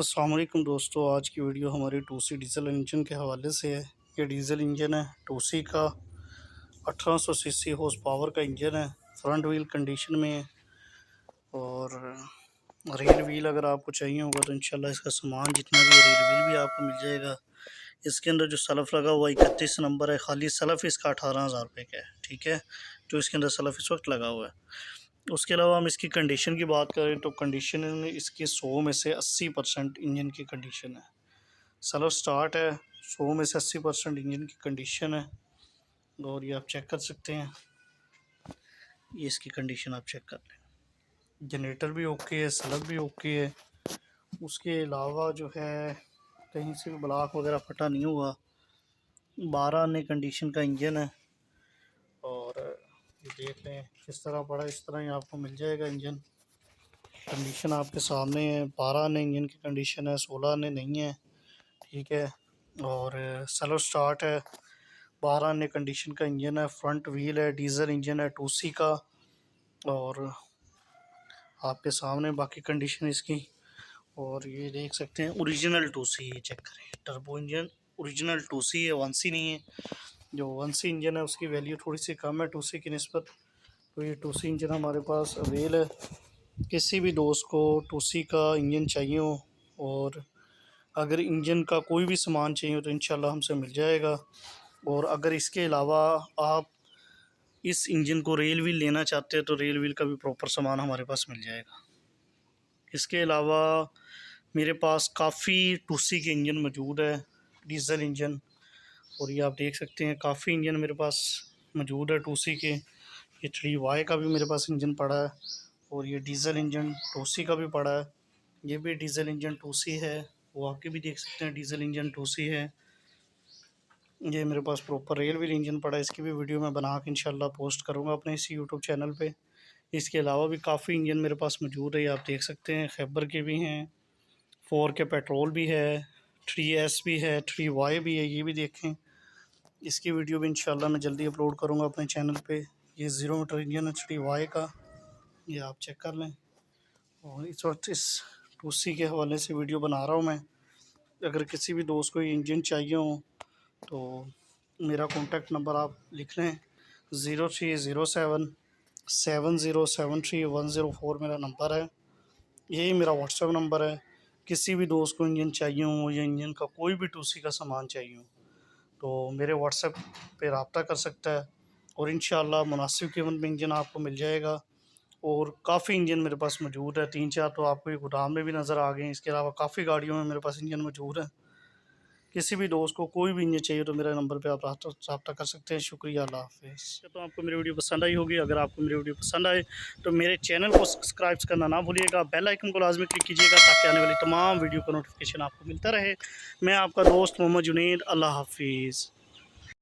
अस्सलाम वालेकुम दोस्तों, आज की वीडियो हमारी 2C डीज़ल इंजन के हवाले से है। ये डीज़ल इंजन है 2C का, 1800 सीसी हॉर्स पावर का इंजन है। फ्रंट व्हील कंडीशन में है और रेल व्हील अगर आपको चाहिए होगा तो इंशाल्लाह इसका सामान जितना भी है रेल व्हील भी आपको मिल जाएगा। इसके अंदर जो सलफ़ लगा हुआ 31 नंबर है, खाली सलफ़ इसका 18,000 रुपये का है। ठीक है, जो इसके अंदर सलफ़ इस वक्त लगा हुआ है। उसके अलावा हम इसकी कंडीशन की बात करें तो कंडीशन इसकी 100 में से 80% इंजन की कंडीशन है। सलफ स्टार्ट है, 100 में से 80% इंजन की कंडीशन है। और ये आप चेक कर सकते हैं, ये इसकी कंडीशन आप चेक कर लें। जनरेटर भी ओके है, सलफ भी ओके है। उसके अलावा जो है कहीं से भी ब्लॉक वगैरह फटा नहीं हुआ। 12 आने कंडीशन का इंजन है और ये देख लें किस तरह पड़ा, इस तरह ही आपको मिल जाएगा इंजन। कंडीशन आपके सामने है, 12 आने इंजन की कंडीशन है, 16 आने नहीं है। ठीक है, और सलो स्टार्ट है, 12 आने कंडीशन का इंजन है। फ्रंट व्हील है, डीज़ल इंजन है 2C का। और आपके सामने बाकी कंडीशन इसकी। और ये देख सकते हैं ओरिजिनल 2C, ये चेक करें, टर्बो इंजन ओरिजिनल 2C है, 1C नहीं है। जो 1C इंजन है उसकी वैल्यू थोड़ी सी कम है 2C की निस्बत। तो ये 2C इंजन हमारे पास अवेल है। किसी भी दोस्त को 2C का इंजन चाहिए हो और अगर इंजन का कोई भी सामान चाहिए हो तो इंशाल्लाह हमसे मिल जाएगा। और अगर इसके अलावा आप इस इंजन को रेल व्हील लेना चाहते हैं तो रेल व्हील का भी प्रॉपर सामान हमारे पास मिल जाएगा। इसके अलावा मेरे पास काफ़ी 2C के इंजन मौजूद है, डीज़ल इंजन। और ये आप देख सकते हैं काफ़ी इंजन मेरे पास मौजूद है 2C के। ये 3Y का भी मेरे पास इंजन पड़ा है और ये डीज़ल इंजन 2C का भी पड़ा है। ये भी डीज़ल इंजन 2C है, वो आके भी देख सकते हैं डीज़ल इंजन 2C है। ये मेरे पास प्रॉपर रेल व्हील इंजन पड़ा है, इसकी भी वीडियो मैं बना के इंशाल्लाह पोस्ट करूँगा अपने इसी यूट्यूब चैनल पे। इसके अलावा भी काफ़ी इंजन मेरे पास मौजूद है, ये आप देख सकते हैं। खैबर के भी हैं, 4 के पेट्रोल भी है, 3S भी है, 3Y भी है, ये भी देखें। इसकी वीडियो भी इंशाल्लाह मैं जल्दी अपलोड करूँगा अपने चैनल पे। ये 0 मीटर इंजन है 3Y का, ये आप चेक कर लें। और इस वक्त इस 2C के हवाले से वीडियो बना रहा हूँ मैं। अगर किसी भी दोस्त को ये इंजन चाहिए हो तो मेरा कॉन्टैक्ट नंबर आप लिख लें, 03077073 104 मेरा नंबर है। यही मेरा व्हाट्सएप नंबर है। किसी भी दोस्त को इंजन चाहिए हो या इंजन का कोई भी 2C का सामान चाहिए हो तो मेरे व्हाट्सएप पे रब्ता कर सकता है और इंशाल्लाह मुनासिब कीमत में इंजन आपको मिल जाएगा। और काफ़ी इंजन मेरे पास मौजूद है, 3-4 तो आपको ये गोदाम में भी नज़र आ गए हैं। इसके अलावा काफ़ी गाड़ियों में मेरे पास इंजन मौजूद है। किसी भी दोस्त को कोई भी इंजन चाहिए तो मेरे नंबर पे आप रब्ता कर सकते हैं। शुक्रिया, अल्लाह हाफ़िज़। तो आपको मेरी वीडियो पसंद आई होगी। अगर आपको मेरी वीडियो पसंद आए तो मेरे चैनल को सब्सक्राइब करना ना भूलिएगा, बेल आइकन को लाजमी क्लिक कीजिएगा ताकि आने वाली तमाम वीडियो का नोटिफिकेशन आपको मिलता रहे। मैं आपका दोस्त मोहम्मद जुनैद, अल्लाह हाफ़िज़।